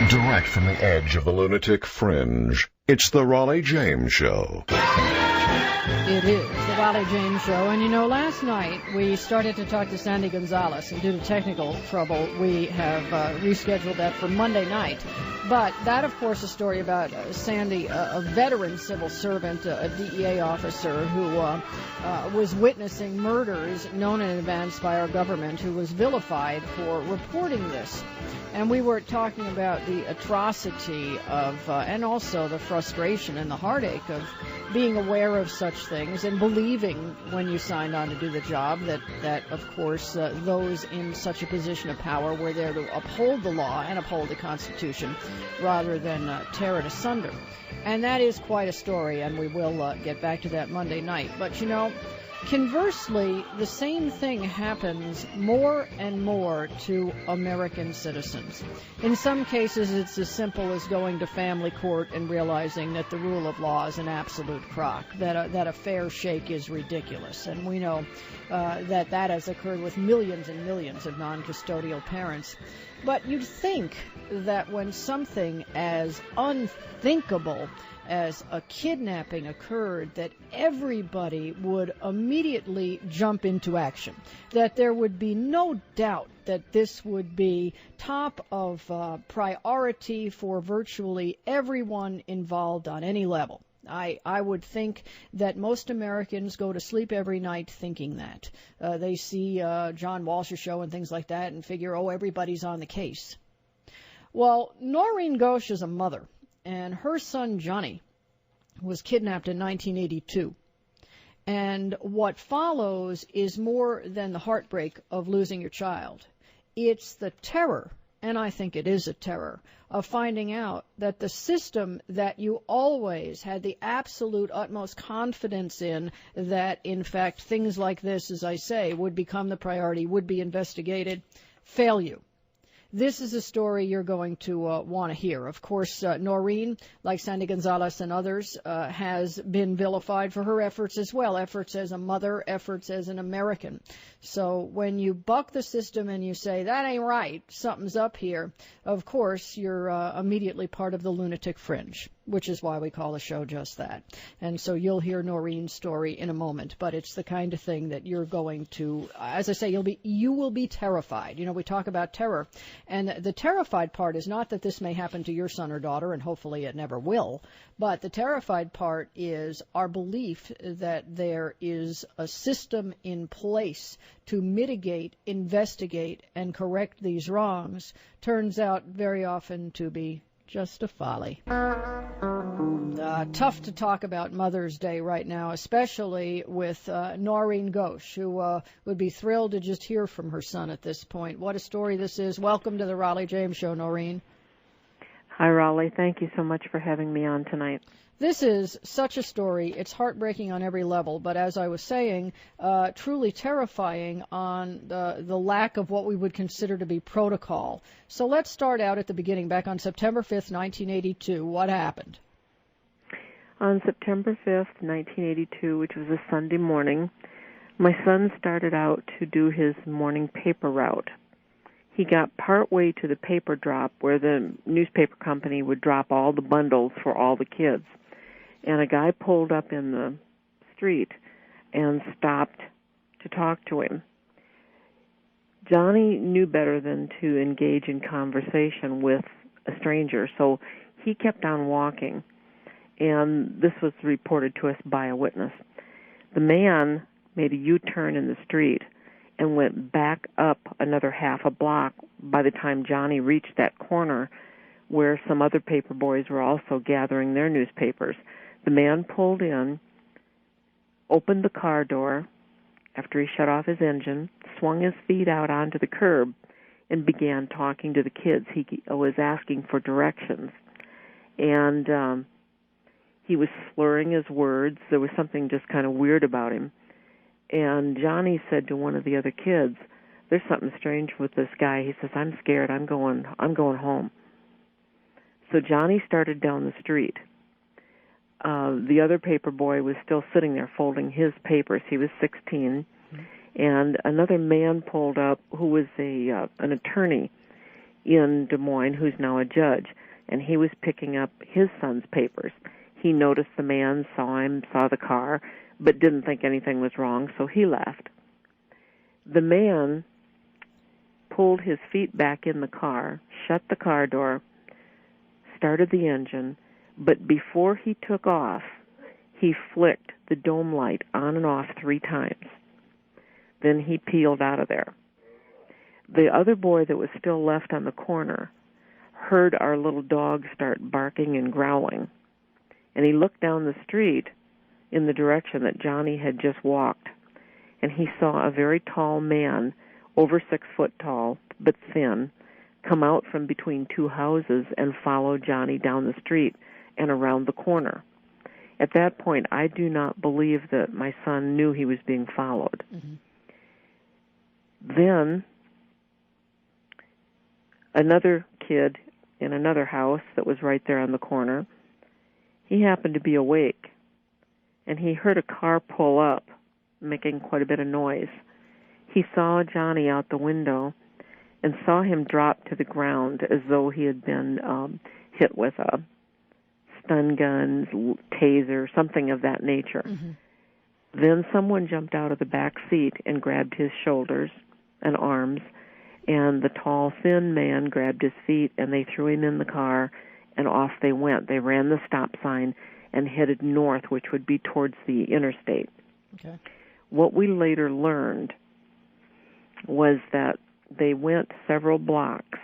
Direct from the edge of the lunatic fringe, it's the Rollye James Show. It is the Rollye James Show. And, last night we started to talk to Sandy Gonzalez, and due to technical trouble, we have rescheduled that for Monday night. But that, of course, is a story about Sandy, a veteran civil servant, a DEA officer who was witnessing murders known in advance by our government, who was vilified for reporting this. And we were talking about the atrocity of, and also the frustration and the heartache of being aware of such things and believing when you signed on to do the job that of course, those in such a position of power were there to uphold the law and uphold the Constitution rather than tear it asunder. And that is quite a story, and we will get back to that Monday night. But, conversely, the same thing happens more and more to American citizens. In some cases, it's as simple as going to family court and realizing that the rule of law is an absolute crock, that a fair shake is ridiculous. And we know that has occurred with millions and millions of non-custodial parents. But you'd think that when something as unthinkable as a kidnapping occurred, that everybody would immediately jump into action, that there would be no doubt that this would be top of priority for virtually everyone involved on any level. I would think that most Americans go to sleep every night thinking that. They see John Walsh's show and things like that and figure, everybody's on the case. Well, Noreen Gosch is a mother, and her son Johnny was kidnapped in 1982. And what follows is more than the heartbreak of losing your child. It's the terror, and I think it is a terror, of finding out that the system that you always had the absolute utmost confidence in, that in fact things like this, as I say, would become the priority, would be investigated, fail you. This is a story you're going to want to hear. Of course, Noreen, like Sandy Gonzalez and others, has been vilified for her efforts as well, efforts as a mother, efforts as an American. So when you buck the system and you say, that ain't right, something's up here, of course, you're immediately part of the lunatic fringe, which is why we call the show just that. And so you'll hear Noreen's story in a moment, but it's the kind of thing that you're going to, as I say, you will be terrified. We talk about terror. And the terrified part is not that this may happen to your son or daughter, and hopefully it never will, but the terrified part is our belief that there is a system in place to mitigate, investigate, and correct these wrongs turns out very often to be just a folly. Tough to talk about Mother's Day right now, especially with Noreen Gosch, who would be thrilled to just hear from her son at this point. What a story this is. Welcome to the Rollye James Show, Noreen. Hi, Rollye. Thank you so much for having me on tonight. This is such a story. It's heartbreaking on every level, but as I was saying, truly terrifying on the lack of what we would consider to be protocol. So let's start out at the beginning. Back on September 5th, 1982, what happened? On September 5th, 1982, which was a Sunday morning, my son started out to do his morning paper route. He got partway to the paper drop where the newspaper company would drop all the bundles for all the kids. And a guy pulled up in the street and stopped to talk to him. Johnny knew better than to engage in conversation with a stranger, so he kept on walking. And this was reported to us by a witness. The man made a U-turn in the street and went back up another half a block by the time Johnny reached that corner where some other paper boys were also gathering their newspapers. The man pulled in, opened the car door after he shut off his engine, swung his feet out onto the curb, and began talking to the kids. He was asking for directions. And he was slurring his words. There was something just kind of weird about him. And Johnny said to one of the other kids, "There's something strange with this guy." He says, "I'm scared. I'm going home." So Johnny started down the street. The other paper boy was still sitting there folding his papers. He was 16. And another man pulled up who was an attorney. in Des Moines who's now a judge, and he was picking up his son's papers. He noticed the man, saw him, saw the car, but didn't think anything was wrong, so he left. The man pulled his feet back in the car, shut the car door, started the engine, but before he took off, he flicked the dome light on and off 3 times. Then he peeled out of there. The other boy that was still left on the corner heard our little dog start barking and growling, and he looked down the street in the direction that Johnny had just walked, and he saw a very tall man, over 6 foot tall, but thin, come out from between 2 houses and follow Johnny down the street and around the corner. At that point, I do not believe that my son knew he was being followed. Mm-hmm. Then another kid in another house that was right there on the corner, he happened to be awake, and he heard a car pull up, making quite a bit of noise. He saw Johnny out the window and saw him drop to the ground as though he had been hit with a stun gun, taser, something of that nature. Mm-hmm. Then someone jumped out of the back seat and grabbed his shoulders and arms, and the tall, thin man grabbed his feet, and they threw him in the car, and off they went. They ran the stop sign and headed north, which would be towards the interstate. Okay. What we later learned was that they went several blocks,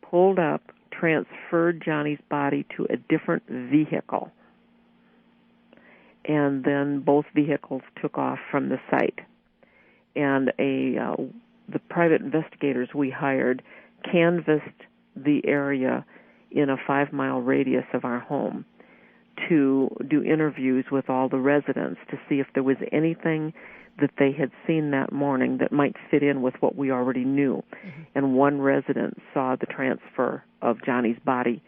pulled up, transferred Johnny's body to a different vehicle, and then both vehicles took off from the site. And the private investigators we hired canvassed the area in a 5-mile radius of our home to do interviews with all the residents to see if there was anything that they had seen that morning that might fit in with what we already knew. Mm-hmm. And one resident saw the transfer of Johnny's body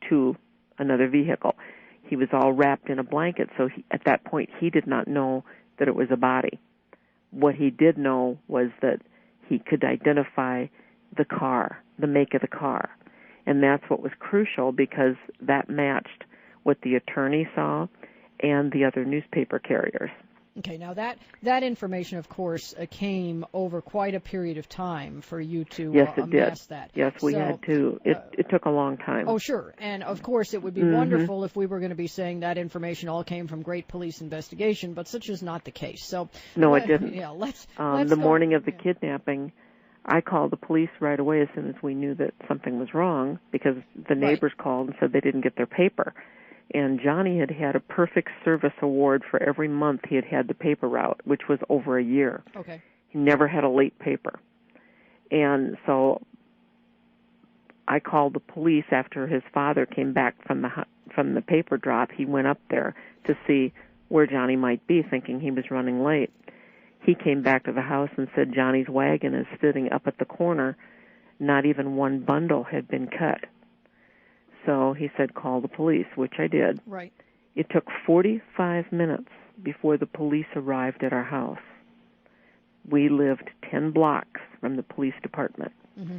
to another vehicle. He was all wrapped in a blanket, so at that point he did not know that it was a body. What he did know was that he could identify the car, the make of the car. And that's what was crucial, because that matched what the attorney saw and the other newspaper carriers. Okay, now that information, of course, came over quite a period of time for you to amass that. Yes, we had to. It took a long time. Oh, sure. And, of course, it would be wonderful if we were going to be saying that information all came from great police investigation, but such is not the case. So no, it didn't. Yeah, let's the morning of the kidnapping, I called the police right away as soon as we knew that something was wrong, because the neighbors called and said they didn't get their paper. And Johnny had had a perfect service award for every month he had had the paper route, which was over a year. Okay. He never had a late paper. And so I called the police after his father came back from the paper drop. He went up there to see where Johnny might be, thinking he was running late. He came back to the house and said Johnny's wagon is sitting up at the corner. Not even one bundle had been cut. So he said, call the police, which I did. Right. It took 45 minutes before the police arrived at our house. We lived 10 blocks from the police department. Mm-hmm.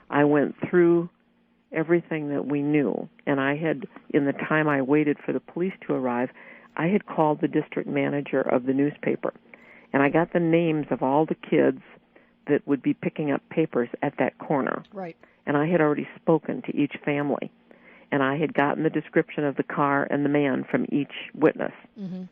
I went through everything that we knew, and I had, in the time I waited for the police to arrive, I had called the district manager of the newspaper, and I got the names of all the kids that would be picking up papers at that corner. Right. And I had already spoken to each family. And I had gotten the description of the car and the man from each witness. Mm-hmm.